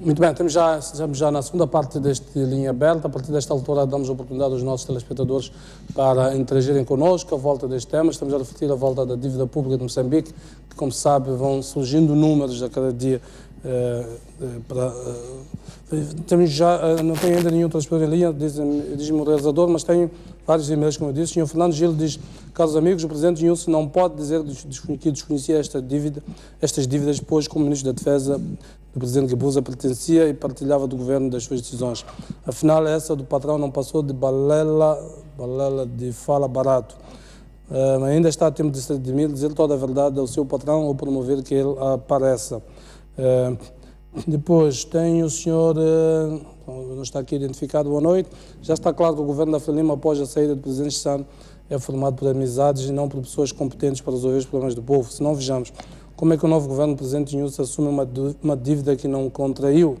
Muito bem, estamos já na segunda parte deste Linha Aberta. A partir desta altura damos a oportunidade aos nossos telespectadores para interagirem connosco à volta deste tema. Estamos a refletir a volta da dívida pública de Moçambique, que, como se sabe, vão surgindo números a cada dia. Temos já, não tenho ainda nenhum telespectador em linha, diz-me o realizador, mas tenho vários e-mails, como eu disse. O Sr. Fernando Gil diz: caros amigos, o Presidente Nilson não pode dizer que desconhecia estas dívidas, pois, como Ministro da Defesa do Presidente Guebuza, pertencia e partilhava do Governo das suas decisões. Afinal, essa do patrão não passou de balela de fala barato. Ainda está a tempo de se redimir, dizer toda a verdade ao seu patrão ou promover que ele apareça. Depois tem o senhor, não está aqui identificado, boa noite. Já está claro que o governo da Frelimo, após a saída do presidente Chissano, é formado por amizades e não por pessoas competentes para resolver os problemas do povo. Se não, vejamos como é que o novo governo do presidente Nilson assume uma dívida que não contraiu.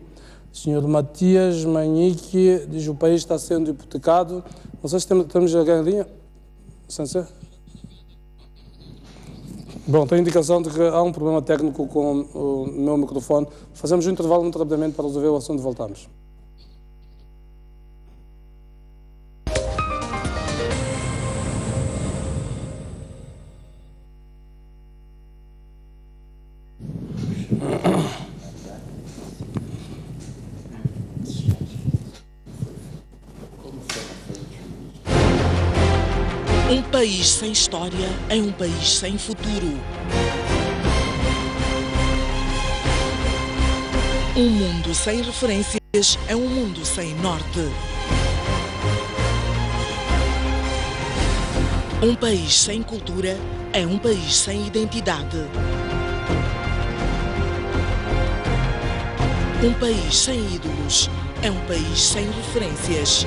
O senhor Matias Manique diz: o país está sendo hipotecado. Não sei se temos alguém em linha. Sem ser? Bom, tenho indicação de que há um problema técnico com o meu microfone. Fazemos um intervalo muito rapidamente para resolver o assunto e voltamos. Um país sem história é um país sem futuro. Um mundo sem referências é um mundo sem norte. Um país sem cultura é um país sem identidade. Um país sem ídolos é um país sem referências.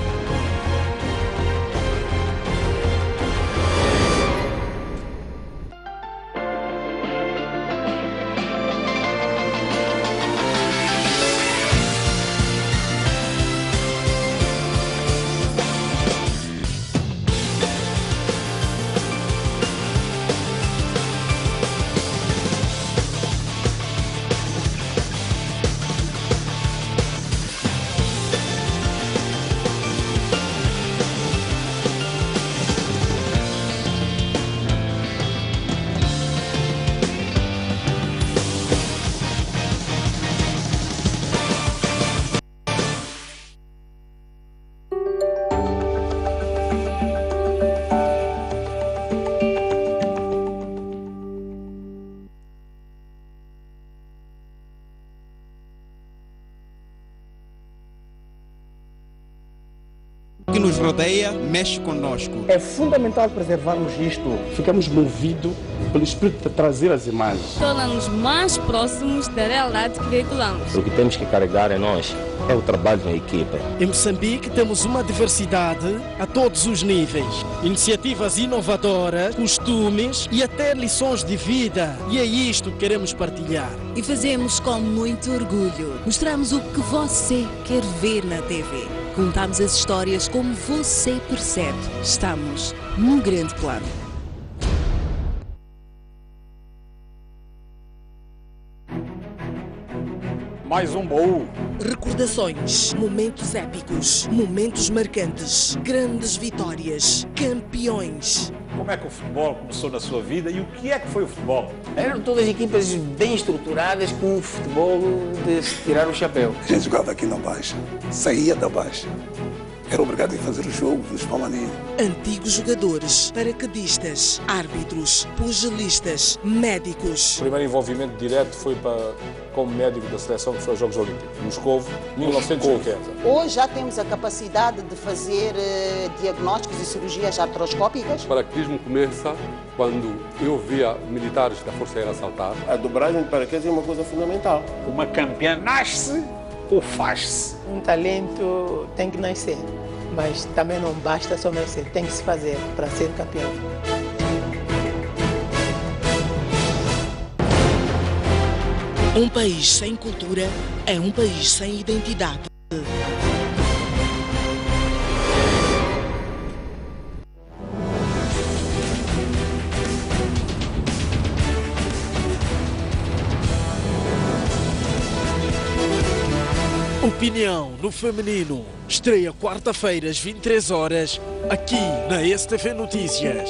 Que nos rodeia mexe conosco. É fundamental preservarmos isto. Ficamos movidos pelo espírito de trazer as imagens. Torna-nos mais próximos da realidade que veiculamos. O que temos que carregar em nós é o trabalho em equipa. Em Moçambique temos uma diversidade a todos os níveis. Iniciativas inovadoras, costumes e até lições de vida. E é isto que queremos partilhar. E fazemos com muito orgulho. Mostramos o que você quer ver na TV. Contamos as histórias como você percebe. Estamos num grande plano. Mais um baú. Recordações, momentos épicos, momentos marcantes, grandes vitórias, campeões. Como é que o futebol começou na sua vida e o que é que foi o futebol? Eram todas equipas bem estruturadas com um futebol de se tirar o chapéu. A gente jogava aqui na Baixa, saía da Baixa. Era obrigado a fazer o jogo nos Palmaninhos. Antigos jogadores, paraquedistas, árbitros, pugilistas, médicos. O primeiro envolvimento direto foi como médico da seleção, que foi aos Jogos Olímpicos, Moscovo, 1980. Hoje já temos a capacidade de fazer diagnósticos e cirurgias artroscópicas. O paraquedismo começa quando eu via militares da Força Aérea saltar. A dobragem de paraquedas é uma coisa fundamental. Uma campeã nasce ou faz-se? Um talento tem que nascer, mas também não basta só nascer, tem que se fazer para ser campeão. Um país sem cultura é um país sem identidade. Opinião no Feminino. Estreia quarta-feira às 23 horas, aqui na STV Notícias.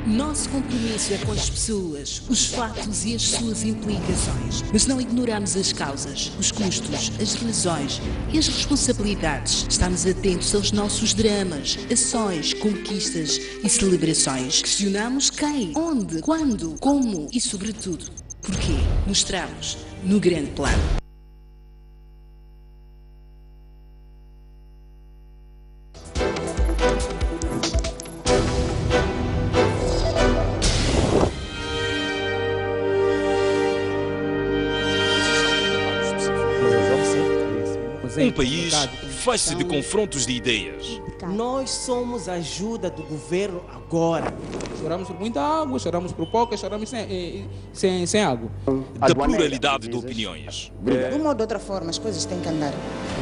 Nosso compromisso é com as pessoas, os fatos e as suas implicações. Mas não ignoramos as causas, os custos, as razões e as responsabilidades. Estamos atentos aos nossos dramas, ações, conquistas e celebrações. Questionamos quem, onde, quando, como e, sobretudo, porquê. Mostramos no grande plano. Um país faz-se de confrontos de ideias. Nós somos a ajuda do governo agora. Choramos por muita água, choramos por pouca, choramos sem água. Da pluralidade de opiniões. De uma ou de outra forma, as coisas têm que andar.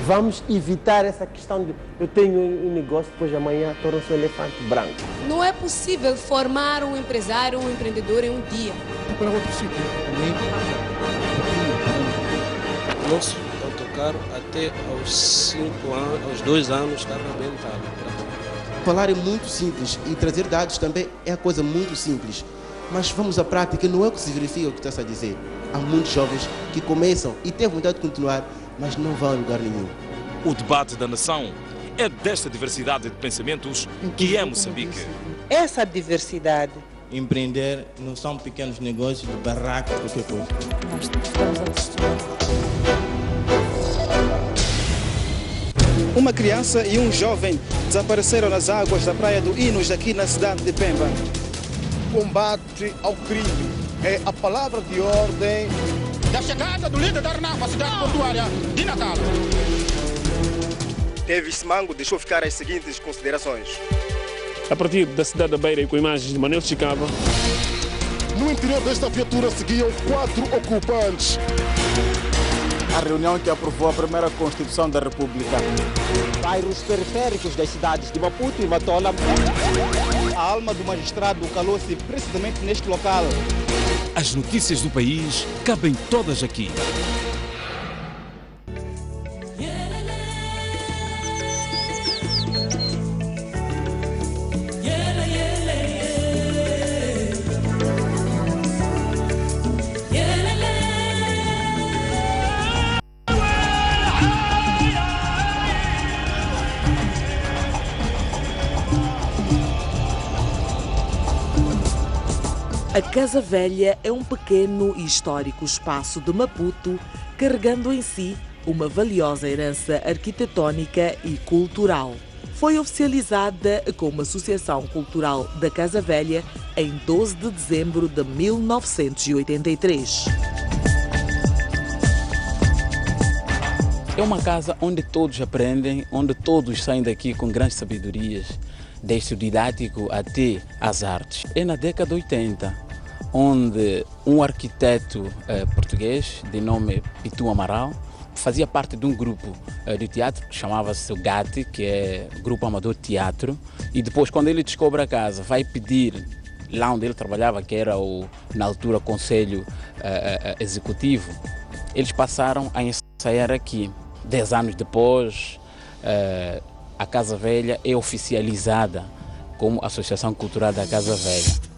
Vamos evitar essa questão de eu tenho um negócio, depois amanhã torna-se um elefante branco. Não é possível formar um empresário, um empreendedor em um dia. Para outro sítio. Nosso autocarro até aos 5 anos, aos 2 anos está arrebentado. Falar é muito simples e trazer dados também é a coisa muito simples. Mas vamos à prática, não é o que se verifica o que está a dizer. Há muitos jovens que começam e têm vontade de continuar, mas não vão a lugar nenhum. O debate da nação é desta diversidade de pensamentos que é Moçambique. Essa diversidade. Empreender não são pequenos negócios de barraco, qualquer coisa. Nós estamos a destruir. Uma criança e um jovem desapareceram nas águas da praia do Inos, aqui na cidade de Pemba. Combate ao crime é a palavra de ordem da chegada do líder da ARNAF à cidade portuária de Natal. Davis Simango deixou ficar as seguintes considerações. A partir da cidade da Beira e com imagens de Manuel Chicava. No interior desta viatura seguiam 4 ocupantes. A reunião que aprovou a primeira Constituição da República. Bairros periféricos das cidades de Maputo e Matola. A alma do magistrado calou-se precisamente neste local. As notícias do país cabem todas aqui. A Casa Velha é um pequeno e histórico espaço de Maputo, carregando em si uma valiosa herança arquitetónica e cultural. Foi oficializada como Associação Cultural da Casa Velha em 12 de dezembro de 1983. É uma casa onde todos aprendem, onde todos saem daqui com grandes sabedorias, desde o didático até as artes. É na década de 80, onde um arquiteto português de nome Pitu Amaral fazia parte de um grupo de teatro que chamava-se o GAT, que é Grupo Amador Teatro, e depois, quando ele descobre a casa, vai pedir lá onde ele trabalhava, que era na altura Conselho Executivo, eles passaram a ensaiar aqui. 10 anos depois, a Casa Velha é oficializada como Associação Cultural da Casa Velha.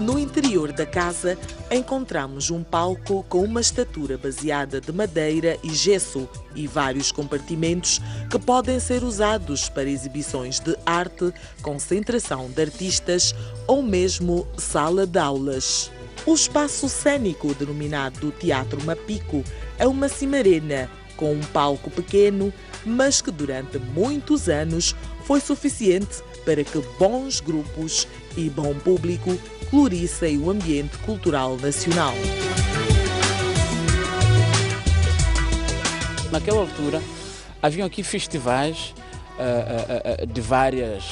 No interior da casa, encontramos um palco com uma estatura baseada de madeira e gesso e vários compartimentos que podem ser usados para exibições de arte, concentração de artistas ou mesmo sala de aulas. O espaço cênico denominado Teatro Mapico é uma cimarena com um palco pequeno, mas que durante muitos anos foi suficiente para que bons grupos e bom público florissem o ambiente cultural nacional. Naquela altura, haviam aqui festivais de várias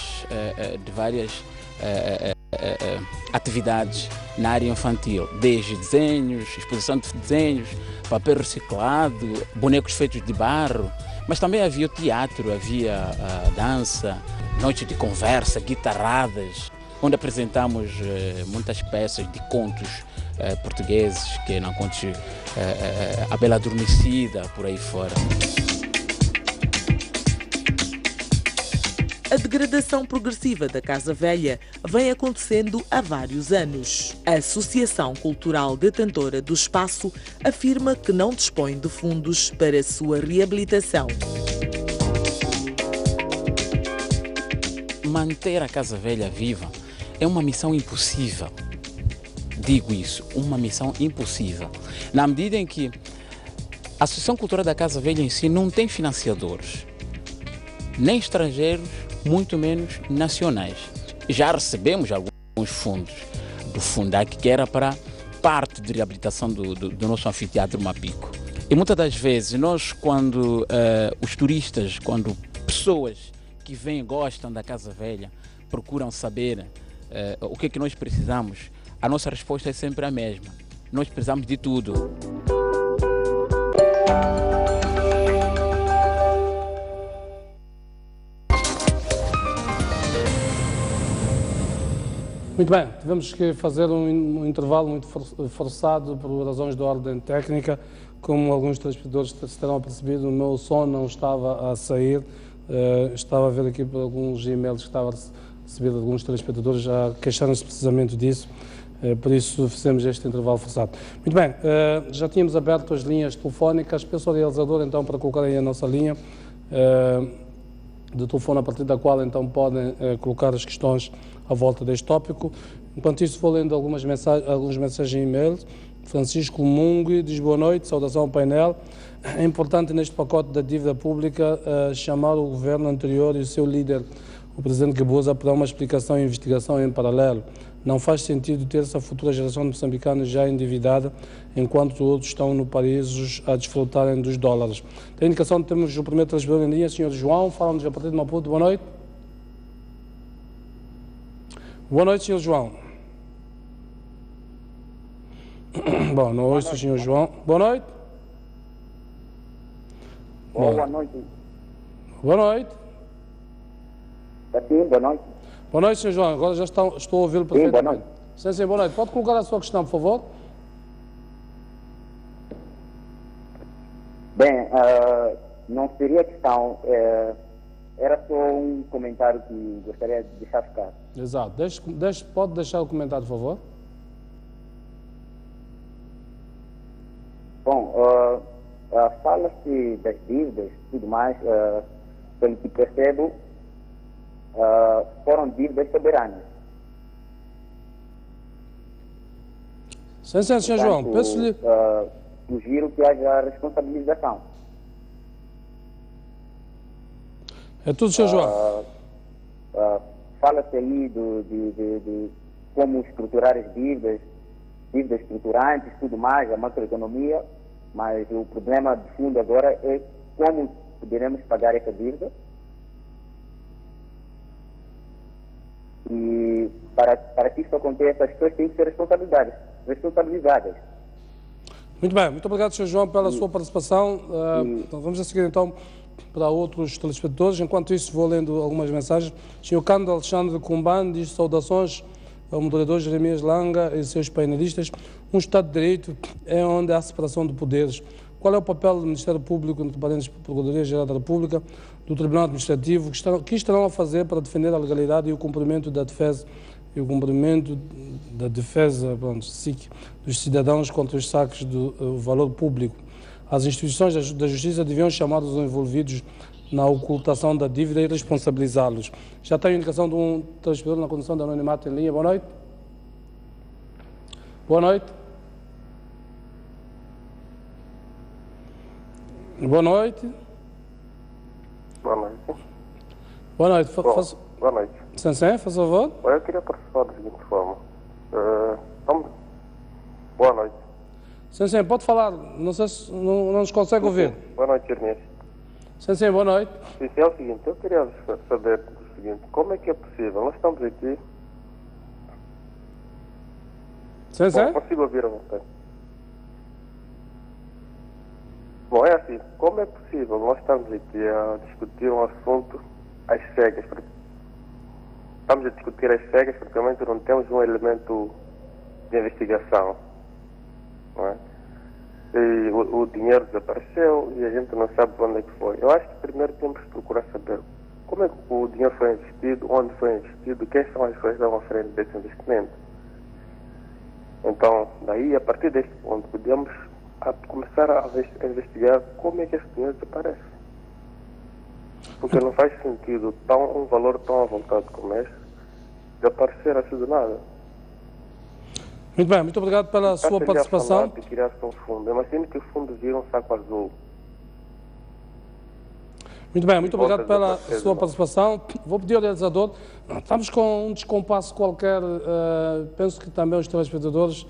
atividades na área infantil, desde desenhos, exposição de desenhos, papel reciclado, bonecos feitos de barro, mas também havia teatro, havia dança, noites de conversa, guitarradas. onde apresentamos muitas peças de contos portugueses, que não contos A Bela Adormecida, por aí fora. A degradação progressiva da Casa Velha vem acontecendo há vários anos. A Associação Cultural Detentora do Espaço afirma que não dispõe de fundos para sua reabilitação. Manter a Casa Velha viva é uma missão impossível. Digo isso, uma missão impossível. Na medida em que a Associação Cultural da Casa Velha em si não tem financiadores, nem estrangeiros, muito menos nacionais. Já recebemos alguns fundos do Fundac, que era para parte de reabilitação do nosso anfiteatro Mapico. E muitas das vezes, nós, quando os turistas, quando pessoas que vêm e gostam da Casa Velha, procuram saber o que é que nós precisamos, a nossa resposta é sempre a mesma. Nós precisamos de tudo. Muito bem, tivemos que fazer um intervalo muito forçado por razões de ordem técnica. Como alguns telespectadores se terão percebido, o meu som não estava a sair. Estava a ver aqui por alguns e-mails que estava a receber de alguns telespectadores, já queixaram-se precisamente disso. Por isso fizemos este intervalo forçado. Muito bem, já tínhamos aberto as linhas telefónicas. Peço ao realizador então para colocar aí a nossa linha de telefone, a partir da qual então podem colocar as questões à volta deste tópico. Enquanto isso, vou lendo algumas mensagens em e-mail. Francisco Mungue diz boa noite, saudação ao painel. É importante neste pacote da dívida pública chamar o governo anterior e o seu líder, o presidente Guebuza, para uma explicação e investigação em paralelo. Não faz sentido ter essa futura geração de moçambicanos já endividada, enquanto outros estão no país a desfrutarem dos dólares. Tem indicação de termos o primeiro telespectador em linha, Sr. João, fala-nos a partir de Maputo. Boa noite. Boa noite, Sr. João. Bom, não ouço o Sr. João. Boa noite. Boa noite. Boa noite. Sim, boa noite. Boa noite, Sr. João. Agora já estou a ouvi-lo perfeitamente. Boa noite. Sim, boa noite. Pode colocar a sua questão, por favor? Bem, não seria questão, era só um comentário que gostaria de deixar ficar. Exato. Pode deixar o comentário, por favor? Bom, fala-se das dívidas e tudo mais, pelo que percebo, foram dívidas soberanas. Sim, Sr. João, peço-lhe... Sugiro que haja responsabilização. É tudo, Sr. João. Fala-se aí de como estruturar as dívidas estruturantes, tudo mais, a macroeconomia, mas o problema de fundo agora é como poderemos pagar essa dívida. E para que isso aconteça, as pessoas têm que ser responsabilizadas. Muito bem, muito obrigado, Sr. João, pela sua participação. Então, vamos a seguir então para outros telespectadores. Enquanto isso, vou lendo algumas mensagens. O Sr. Cândido Alexandre Cumban diz saudações ao moderador Jeremias Langa e seus painelistas. Um Estado de Direito é onde há separação de poderes. Qual é o papel do Ministério Público, entre parênteses, Procuradoria-Geral da República, do Tribunal Administrativo, que estarão a fazer para defender a legalidade e o cumprimento da defesa SIC, dos cidadãos contra os saques do valor público? As instituições da Justiça deviam chamar os envolvidos na ocultação da dívida e responsabilizá-los. Já tenho indicação de um telespectador na condição de anonimato em linha. Boa noite. Boa noite. Boa noite. Boa noite. Boa noite. Boa noite. Sim, faz favor. Eu queria participar da seguinte forma. Boa noite. Sim, pode falar. Não sei se não nos consegue ouvir. Boa noite, Jeremias. Sim, boa noite. Sim, é o seguinte, eu queria saber o seguinte, como é que é possível? Nós estamos aqui... Sim. Consigo ouvir a vontade. Bom, é assim, como é possível nós estamos aqui a discutir um assunto às cegas? estamos a discutir as cegas, praticamente não temos um elemento de investigação. Não é? E o dinheiro desapareceu e a gente não sabe para onde é que foi. Eu acho que primeiro temos que procurar saber como é que o dinheiro foi investido, onde foi investido, quem são as pessoas que estavam à frente desse investimento. Então, daí, a partir deste ponto, podemos começar a investigar como é que esse dinheiro desaparece. Porque não faz sentido um valor tão avultado como este desaparecer assim do nada. Muito bem, muito obrigado pela sua participação. Criar-se um fundo. Imagino que o fundo vira um saco azul. Muito bem, muito obrigado pela sua participação. Vou pedir ao realizador, estamos com um descompasso qualquer, penso que também os telespectadores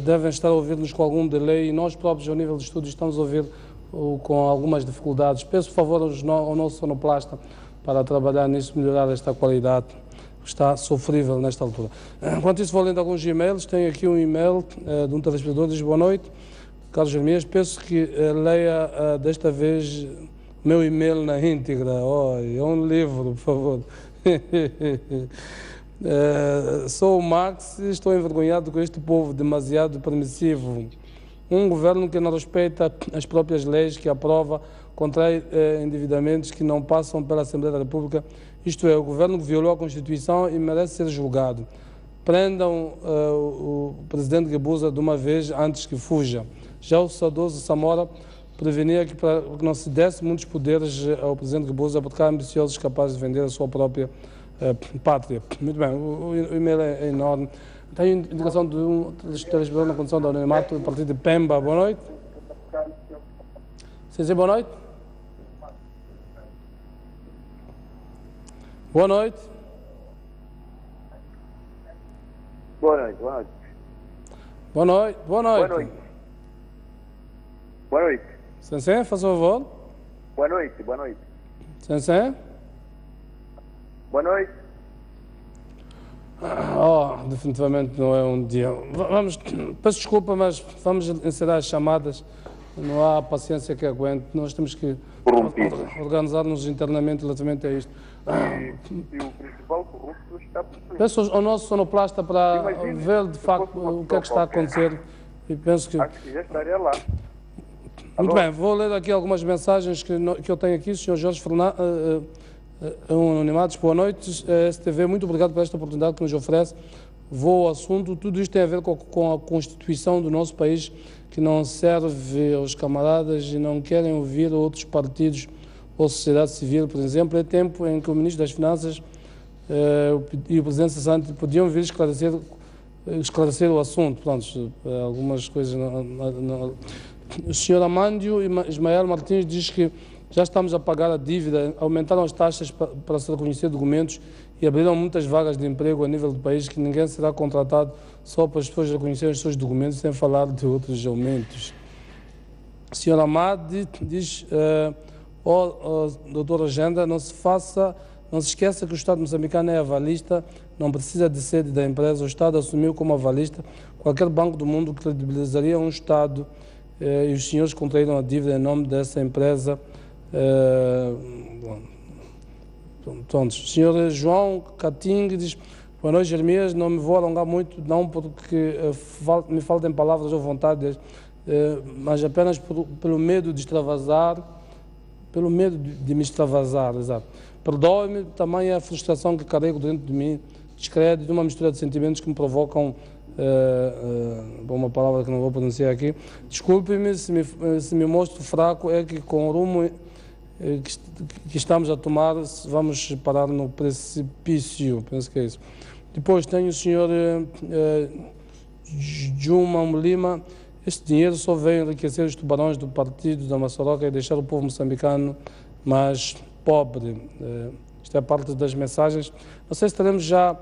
devem estar a ouvir-nos com algum delay e nós próprios, ao nível de estúdio, estamos a ouvir com algumas dificuldades. Peço, por favor, ao nosso sonoplasta para trabalhar nisso, melhorar esta qualidade. Está sofrível nesta altura. Enquanto isso, vou lendo alguns e-mails. Tenho aqui um e-mail de um telespectador que diz: boa noite, Carlos Jeremias. Penso que leia desta vez meu e-mail na íntegra. É um livro, por favor. Sou o Max e estou envergonhado com este povo demasiado permissivo. Um governo que não respeita as próprias leis, que aprova, contrai endividamentos que não passam pela Assembleia da República. Isto é, o governo que violou a Constituição e merece ser julgado. Prendam o presidente Guebuza de uma vez antes que fuja. Já o saudoso Samora prevenia que para que não se desse muitos poderes ao presidente Guebuza, porque há ambiciosos capazes de vender a sua própria pátria. Muito bem, o e-mail é enorme. Tenho indicação de um telespectador na condição de anonimato a partir de Pemba. Boa noite. Sim, boa noite. Boa noite. Boa noite, boa noite. Boa noite, boa noite. Boa noite. Boa noite. Sensei, faz favor. Boa noite, boa noite. Sensei. Boa noite. Definitivamente não é um dia. Peço desculpa, mas vamos encerrar as chamadas. Não há paciência que aguente. Nós temos que organizar-nos internamente relativamente a isto. E o principal corrupto está por cima. Peço ao nosso sonoplasta para ver de facto o que é que está a acontecer e penso que... Acho que já estaria lá. Muito bem, vou ler aqui algumas mensagens que eu tenho aqui. O Sr. Jorge Fernandes, anonimados, boa noite. STV, muito obrigado por esta oportunidade que nos oferece. Vou ao assunto. Tudo isto tem a ver com a Constituição do nosso país, que não serve aos camaradas e não querem ouvir outros partidos ou sociedade civil, por exemplo. É tempo em que o Ministro das Finanças e o Presidente Sassante podiam vir esclarecer o assunto. Pronto, algumas coisas... O Sr. Amândio Ismael Martins diz que já estamos a pagar a dívida, aumentaram as taxas para se reconhecer documentos e abriram muitas vagas de emprego a nível do país, que ninguém será contratado só para as pessoas reconhecerem os seus documentos, sem falar de outros aumentos. O Sr. Amadi diz, doutor Agenda, não se esqueça que o Estado moçambicano é avalista, não precisa de sede da empresa, o Estado assumiu como avalista qualquer banco do mundo que credibilizaria um Estado e os senhores contraíram a dívida em nome dessa empresa. O senhor João Cating diz: boa noite, Jeremias, não me vou alongar muito, não porque me faltam palavras ou vontade, mas apenas pelo medo de extravasar, pelo medo de me extravasar, exato. Perdoe-me, tamanha a frustração que carrego dentro de mim, descrédito, uma mistura de sentimentos que me provocam uma palavra que não vou pronunciar aqui. Desculpe-me se me mostro fraco, é que com o rumo que estamos a tomar vamos parar no precipício, penso que é isso. Depois tem o senhor Juma Lima. Este dinheiro só veio enriquecer os tubarões do partido da Maçaroca e deixar o povo moçambicano mais pobre. Isto é parte das mensagens. Não sei se teremos já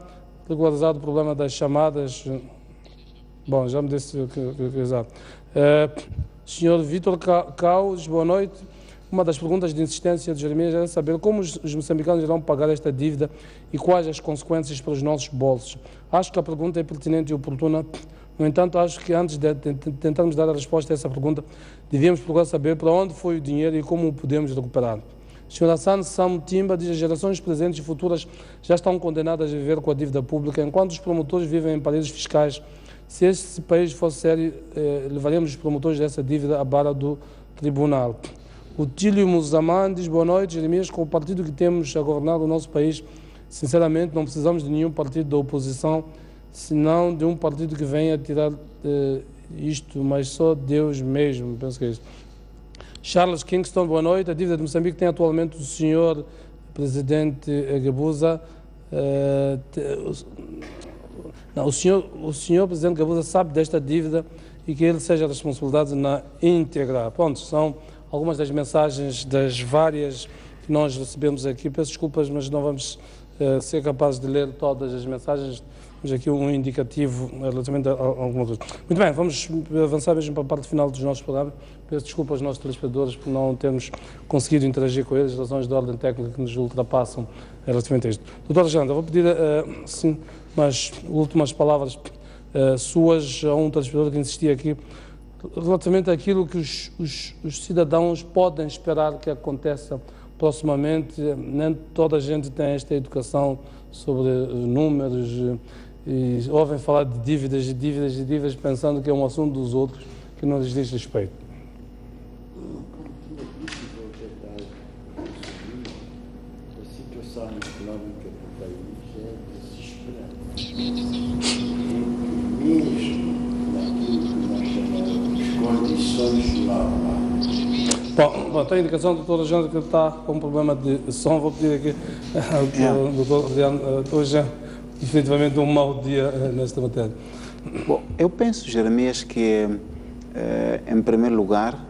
regularizado o problema das chamadas. Bom, já me disse que exato. Senhor Vítor Cao diz boa noite. Uma das perguntas de insistência de Jeremias era saber como os moçambicanos irão pagar esta dívida e quais as consequências para os nossos bolsos. Acho que a pergunta é pertinente e oportuna. No entanto, acho que antes de tentarmos dar a resposta a essa pergunta, devíamos procurar saber para onde foi o dinheiro e como o podemos recuperar. Sr. Hassan Samutimba diz que as gerações presentes e futuras já estão condenadas a viver com a dívida pública, enquanto os promotores vivem em paraísos fiscais. Se este país fosse sério, levaríamos os promotores dessa dívida à barra do tribunal. O Tílio Muzaman diz: boa noite, Jeremias. Com o partido que temos a governar o nosso país, sinceramente, não precisamos de nenhum partido da oposição, senão de um partido que venha tirar isto, mas só Deus mesmo, penso que é isso. Charles Kingston, boa noite. A dívida de Moçambique tem atualmente o senhor presidente Gabuza. O senhor presidente Gabuza sabe desta dívida e que ele seja a responsabilidade na íntegra. Pronto, são algumas das mensagens das várias que nós recebemos aqui. Peço desculpas, mas não vamos ser capazes de ler todas as mensagens. Temos aqui um indicativo relativamente a alguma coisa. Muito bem, vamos avançar mesmo para a parte final dos nossos programas. Peço desculpa aos nossos telespectadores por não termos conseguido interagir com eles, razões de ordem técnica que nos ultrapassam relativamente a isto. Doutora Janda, vou pedir sim, umas últimas palavras suas a um telespectador que insistia aqui, relativamente àquilo que os cidadãos podem esperar que aconteça proximamente. Nem toda a gente tem esta educação sobre números e ouvem falar de dívidas e dívidas e dívidas pensando que é um assunto dos outros que não lhes diz respeito. A situação económica do país é desesperante. Mesmo naquilo que nós chamamos de condições normais. Bom, tem a indicação do Dr. Janda que está com um problema de som. Vou pedir aqui ao Dr. Adriano. Hoje é definitivamente um mau dia nesta matéria. Bom, eu penso, Jeremias, que em primeiro lugar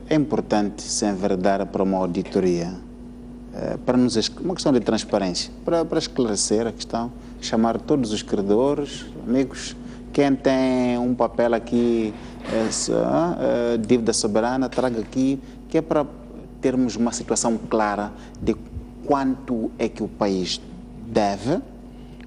é importante se enverdar para uma auditoria, para uma questão de transparência, para esclarecer a questão, chamar todos os credores, amigos, quem tem um papel aqui, dívida soberana, traga aqui, que é para termos uma situação clara de quanto é que o país deve,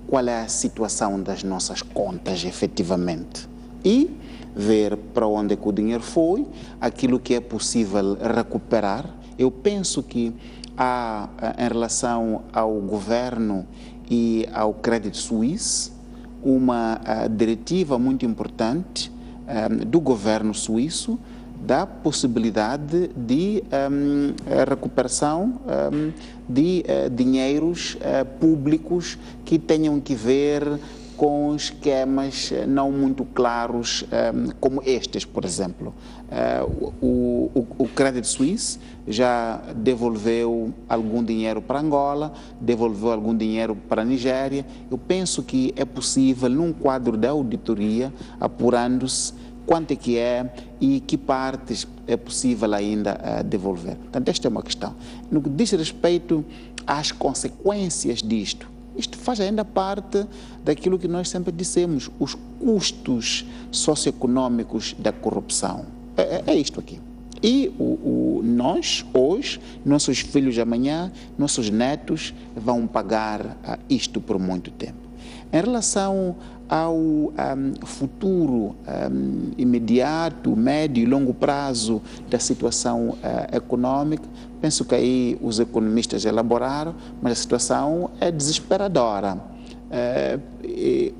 qual é a situação das nossas contas efetivamente e ver para onde é que o dinheiro foi, aquilo que é possível recuperar. Eu penso que há, em relação ao governo e ao Credit Suisse, uma diretiva muito importante do governo suíço da possibilidade de recuperação de dinheiros públicos que tenham que ver com esquemas não muito claros como estes, por exemplo. O Credit Suisse já devolveu algum dinheiro para Angola, devolveu algum dinheiro para a Nigéria. Eu penso que é possível, num quadro da auditoria, apurando-se quanto é que é e que partes é possível ainda devolver. Portanto, esta é uma questão. No que diz respeito às consequências disto, isto faz ainda parte daquilo que nós sempre dissemos, os custos socioeconômicos da corrupção. É isto aqui. E nós, hoje, nossos filhos amanhã, nossos netos vão pagar isto por muito tempo. Em relação ao futuro imediato, médio e longo prazo da situação econômica, penso que aí os economistas elaboraram, mas a situação é desesperadora.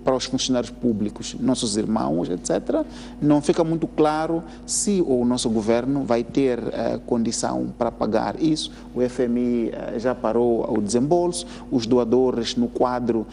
Para os funcionários públicos, nossos irmãos, etc., não fica muito claro se o nosso governo vai ter condição para pagar isso. O FMI já parou o desembolso, os doadores no quadro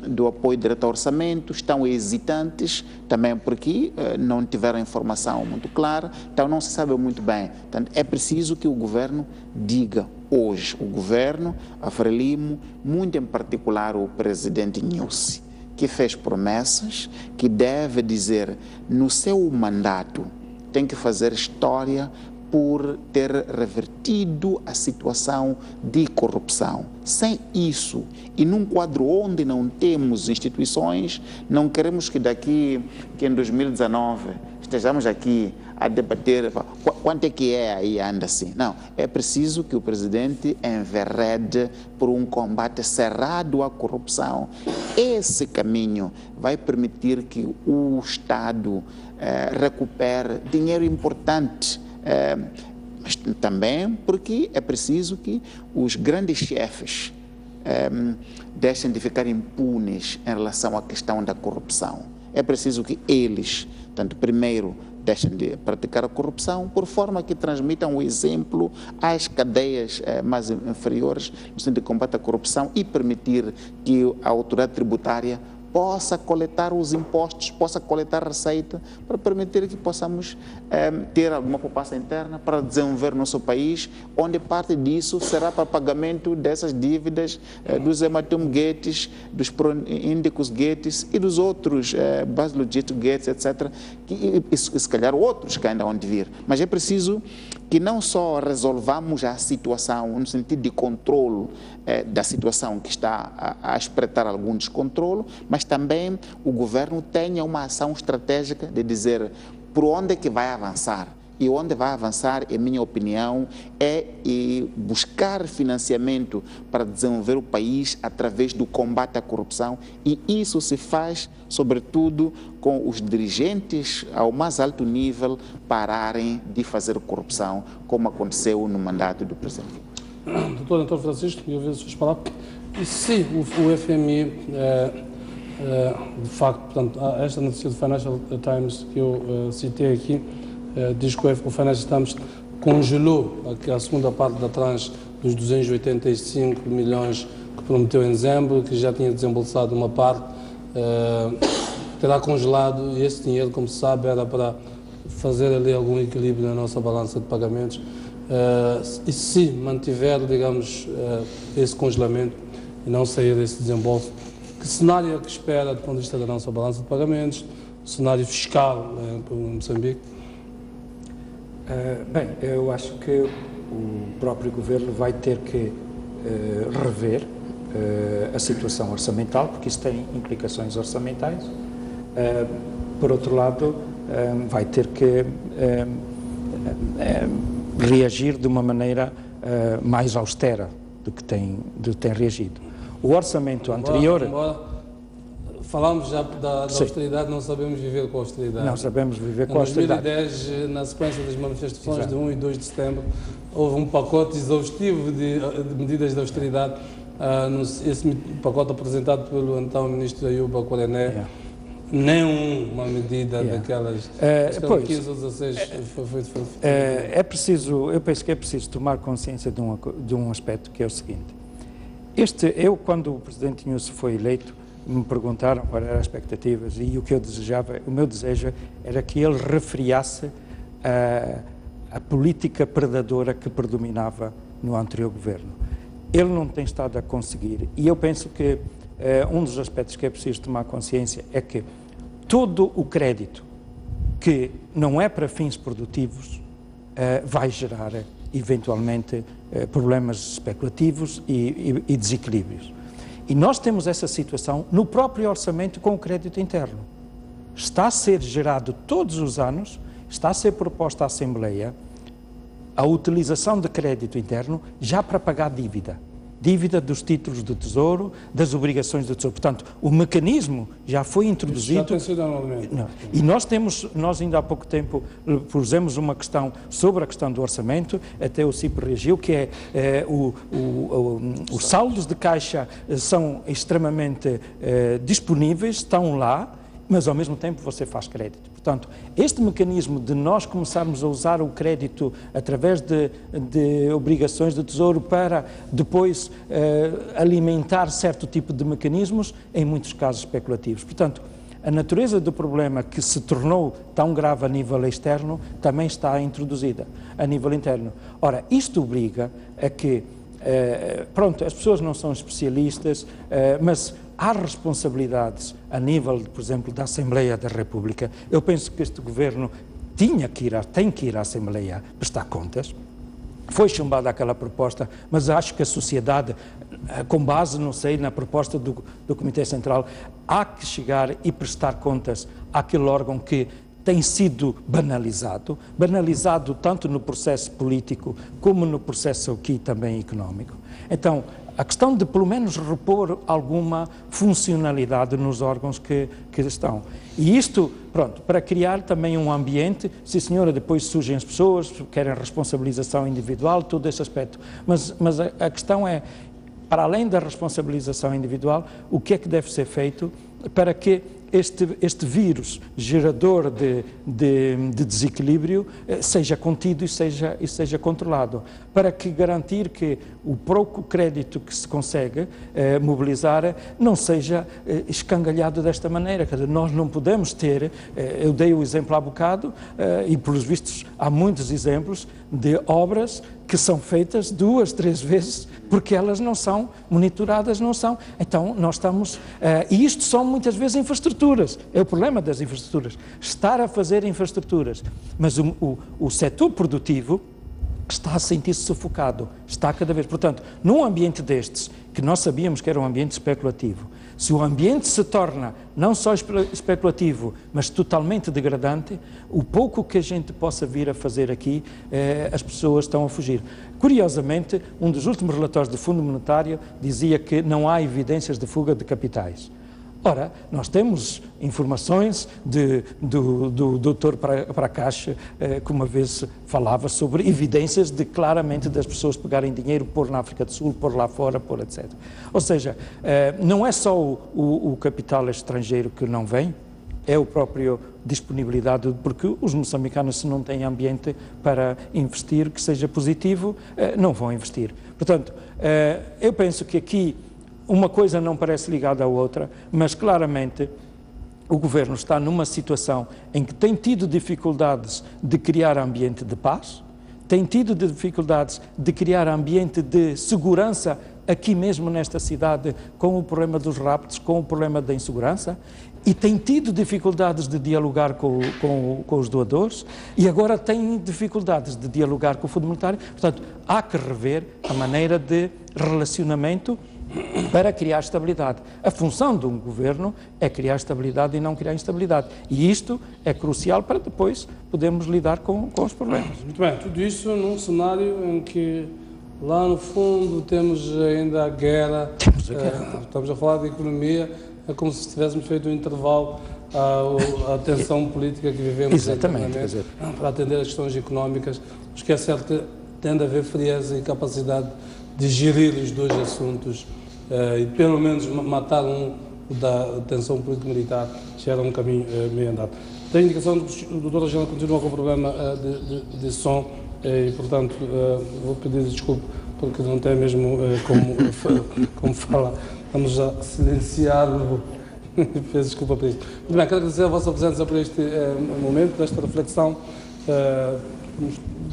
do apoio direto ao orçamento estão hesitantes, também porque não tiveram informação muito clara, então não se sabe muito bem. Portanto, é preciso que o governo diga hoje, o governo, a Frelimo, muito em particular o presidente Nyusi, que fez promessas, que deve dizer no seu mandato, tem que fazer história por ter revertido a situação de corrupção. Sem isso, e num quadro onde não temos instituições, não queremos que que em 2019 estejamos aqui a debater quanto é que é aí anda assim. Não, é preciso que o presidente enverede por um combate cerrado à corrupção. Esse caminho vai permitir que o Estado recupere dinheiro importante. mas também porque é preciso que os grandes chefes deixem de ficar impunes em relação à questão da corrupção. É preciso que eles, tanto primeiro, deixem de praticar a corrupção, por forma que transmitam o exemplo às cadeias mais inferiores, no sentido de combate à corrupção e permitir que a autoridade tributária possa coletar os impostos, possa coletar receita, para permitir que possamos ter alguma poupança interna para desenvolver nosso país, onde parte disso será para pagamento dessas dívidas dos Hematum Gates, dos Proíndicos Gates e dos outros Baslogito Gates, etc., e se calhar outros que ainda vão vir. Mas é preciso que não só resolvamos a situação no sentido de controle da situação que está a espreitar algum descontrole, mas também o governo tenha uma ação estratégica de dizer por onde é que vai avançar. E onde vai avançar, em minha opinião, é buscar financiamento para desenvolver o país através do combate à corrupção, e isso se faz, sobretudo, com os dirigentes ao mais alto nível pararem de fazer corrupção, como aconteceu no mandato do presidente. Doutor Antônio Francisco, eu ouvi as suas palavras. E se o FMI, de facto, portanto, esta notícia do Financial Times que eu citei aqui, diz que o Financial Times congelou a segunda parte da tranche dos 285 milhões que prometeu em dezembro, que já tinha desembolsado uma parte, terá congelado, e esse dinheiro, como se sabe, era para fazer ali algum equilíbrio na nossa balança de pagamentos. E se mantiver, digamos, esse congelamento e não sair desse desembolso, que cenário é que espera do ponto de vista da nossa balança de pagamentos, cenário fiscal para Moçambique? Bem, eu acho que o próprio governo vai ter que rever a situação orçamental, porque isso tem implicações orçamentais. Por outro lado, vai ter que reagir de uma maneira mais austera do que tem reagido. O orçamento anterior... Falámos já da austeridade, não sabemos viver com a austeridade. Não sabemos viver com a austeridade. Em 2010, na sequência das manifestações Exato. De 1 e 2 de setembro, houve um pacote exaustivo de medidas de austeridade. Esse pacote apresentado pelo então ministro Ayuba Corené, nenhuma medida daquelas 15 ou 16 foi eu penso que é preciso tomar consciência de um aspecto, que é o seguinte. Quando o presidente Inhusse foi eleito, me perguntaram quais eram as expectativas, e o que eu desejava, o meu desejo era que ele refriasse a política predadora que predominava no anterior governo. Ele não tem estado a conseguir, e eu penso que um dos aspectos que é preciso tomar consciência é que todo o crédito que não é para fins produtivos vai gerar, eventualmente, problemas especulativos e desequilíbrios. E nós temos essa situação no próprio orçamento com o crédito interno. Está a ser gerado todos os anos, está a ser proposta à Assembleia a utilização de crédito interno já para pagar dívida dos títulos do Tesouro, das obrigações do Tesouro. Portanto, o mecanismo já foi introduzido. Já tem sido anualmente. E nós ainda há pouco tempo pusemos uma questão sobre a questão do orçamento, até o CIP reagiu, que é os saldos de caixa são extremamente disponíveis, estão lá, mas ao mesmo tempo você faz crédito. Portanto, este mecanismo de nós começarmos a usar o crédito através de obrigações do Tesouro para depois alimentar certo tipo de mecanismos, em muitos casos especulativos. Portanto, a natureza do problema que se tornou tão grave a nível externo também está introduzida a nível interno. Ora, isto obriga a que, as pessoas não são especialistas, mas há responsabilidades a nível, por exemplo, da Assembleia da República. Eu penso que este governo tem que ir à Assembleia prestar contas. Foi chumbada aquela proposta, mas acho que a sociedade, com base, não sei, na proposta do Comitê Central, há que chegar e prestar contas àquele órgão que tem sido banalizado tanto no processo político como no processo aqui também económico. Então, a questão de, pelo menos, repor alguma funcionalidade nos órgãos que estão. E isto, pronto, para criar também um ambiente, sim senhora, depois surgem as pessoas, querem responsabilização individual, todo esse aspecto. Mas a questão é, para além da responsabilização individual, o que é que deve ser feito para que este vírus gerador de desequilíbrio seja contido e seja controlado, para que garantir que o pouco crédito que se consegue mobilizar não seja escangalhado desta maneira. Quer dizer, nós não podemos ter, eu dei o exemplo há bocado, e pelos vistos há muitos exemplos de obras que são feitas 2, 3 vezes, porque elas não são monitoradas, não são. Então, nós estamos... e isto são muitas vezes infraestruturas. É o problema das infraestruturas. Estar a fazer infraestruturas. Mas o setor produtivo está a sentir-se sufocado. Está cada vez... Portanto, num ambiente destes, que nós sabíamos que era um ambiente especulativo, se o ambiente se torna não só especulativo, mas totalmente degradante, o pouco que a gente possa vir a fazer aqui, as pessoas estão a fugir. Curiosamente, um dos últimos relatórios do Fundo Monetário dizia que não há evidências de fuga de capitais. Ora, nós temos informações do doutor Prakash, que uma vez falava sobre evidências de claramente das pessoas pegarem dinheiro, pôr na África do Sul, pôr lá fora, pôr etc. Ou seja, não é só o capital estrangeiro que não vem, é a própria disponibilidade, porque os moçambicanos, se não têm ambiente para investir que seja positivo, não vão investir. Portanto, eu penso que aqui uma coisa não parece ligada à outra, mas claramente o Governo está numa situação em que tem tido dificuldades de criar ambiente de paz, tem tido dificuldades de criar ambiente de segurança aqui mesmo nesta cidade, com o problema dos raptos, com o problema da insegurança, e tem tido dificuldades de dialogar com os doadores, e agora tem dificuldades de dialogar com o Fundo Monetário. Portanto, há que rever a maneira de relacionamento para criar estabilidade. A função de um governo é criar estabilidade e não criar instabilidade. E isto é crucial para depois podermos lidar com os problemas. Muito bem, tudo isso num cenário em que lá no fundo temos ainda a guerra, estamos a falar de economia, é como se tivéssemos feito um intervalo à tensão política que vivemos. Exatamente, para atender as questões económicas. O que é certo, tende a haver frieza e capacidade de gerir os dois assuntos e pelo menos matar da tensão político-militar, já era um caminho meio andado. Tem indicação de que o doutor Angela continua com problema de som e, portanto, vou pedir desculpa porque não tem mesmo como falar. Vamos já silenciá-lo. Peço desculpa por isso. Muito bem, quero agradecer a vossa presença por este momento, desta reflexão,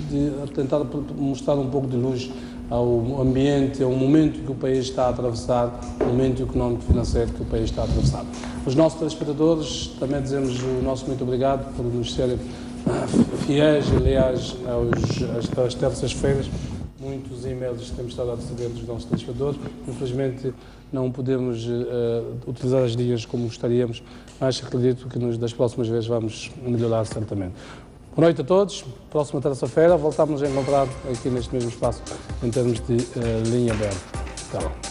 de tentar mostrar um pouco de luz ao ambiente, ao momento que o país está a atravessar, o momento económico e financeiro que o país está a atravessar. Os nossos telespectadores, também dizemos o nosso muito obrigado por nos serem fiéis e leais às terças-feiras. Muitos e-mails temos estado a receber dos nossos telespectadores. Infelizmente não podemos utilizar as linhas como gostaríamos, mas acredito que das próximas vezes vamos melhorar certamente. Boa noite a todos. Próxima terça-feira voltamos a encontrar aqui neste mesmo espaço em termos de linha aberta. Até lá.